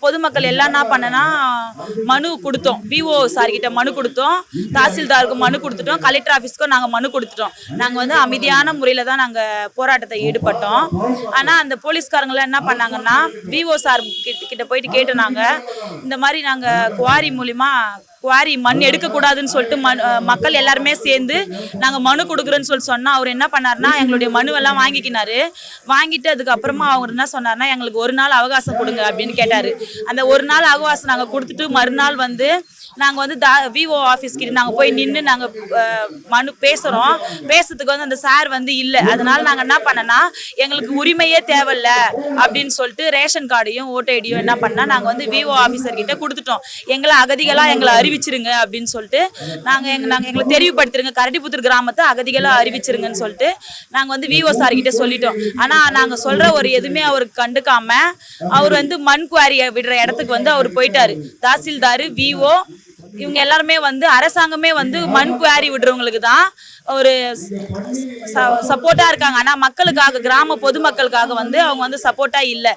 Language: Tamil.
பொதுமக்கள் எல்லாம் என்ன பண்ணனா மனு கொடுத்தோம். விஓ சார் கிட்ட மனு கொடுத்தோம், தாசில்தாருக்கு மனு கொடுத்துட்டோம், கலெக்டர் ஆஃபீஸ்க்கும் நாங்கள் மனு கொடுத்துட்டோம். நாங்கள் வந்து அமைதியான முறையில் தான் நாங்கள் போராட்டத்தை ஈடுபட்டோம். ஆனால் அந்த போலீஸ்காரங்களாம் என்ன பண்ணாங்கன்னா விஓ சார் கிட்ட போயிட்டு கேட்டுனாங்க, இந்த மாதிரி நாங்கள் குவாரி மூலிமா குவாரி மண் எடுக்கக்கூடாதுன்னு சொல்லிட்டு மக்கள் எல்லாருமே சேர்ந்து நாங்கள் மனு கொடுக்குறோன்னு சொன்னால் அவர் என்ன பண்ணார்னா எங்களுடைய மனுவெல்லாம் வாங்கிக்கினாரு. வாங்கிட்டு அதுக்கப்புறமா அவர் என்ன சொன்னார்னா எங்களுக்கு ஒரு நாள் அவகாசம் கொடுங்க அப்படின்னு கேட்டார். அந்த ஒரு நாள் அவகாசம் நாங்கள் கொடுத்துட்டு மறுநாள் வந்து நாங்கள் வந்து விஓ ஆஃபீஸ் கிட்ட நாங்கள் போய் நின்று நாங்கள் மனு பேசுகிறோம். பேசுறதுக்கு வந்து அந்த சார் வந்து இல்லை. அதனால நாங்கள் என்ன பண்ணோன்னா எங்களுக்கு உரிமையே தேவையில்ல அப்படின்னு சொல்லிட்டு ரேஷன் கார்டையும் ஓட்டு ஐடியும் என்ன பண்ணால் நாங்கள் வந்து விஓ ஆஃபீஸர்கிட்ட கொடுத்துட்டோம். எங்களை அகதிகளாக எங்களை அறிவிச்சிருங்க அப்படின்னு சொல்லிட்டு நாங்கள் எங்களை தெரிவுபடுத்திருங்க, கரடிபுத்தூர் கிராமத்தை அகதிகளாக அறிவிச்சிருங்கன்னு சொல்லிட்டு நாங்கள் வந்து விஓ சார்கிட்ட சொல்லிட்டோம். ஆனால் நாங்கள் சொல்கிற ஒரு எதுவுமே அவருக்கு கண்டுக்காம அவர் வந்து மண் குவாரியை விடுற இடத்துக்கு வந்து அவர் போயிட்டாரு. தாசில்தார், விஓ இவங்க எல்லாருமே வந்து அரசாங்கமே வந்து மண் குவாரி விடுறவங்களுக்கு தான் ஒரு சப்போர்ட்டா இருக்காங்க. ஆனால் மக்களுக்காக, கிராம பொதுமக்களுக்காக வந்து அவங்க வந்து சப்போர்ட்டா இல்லை.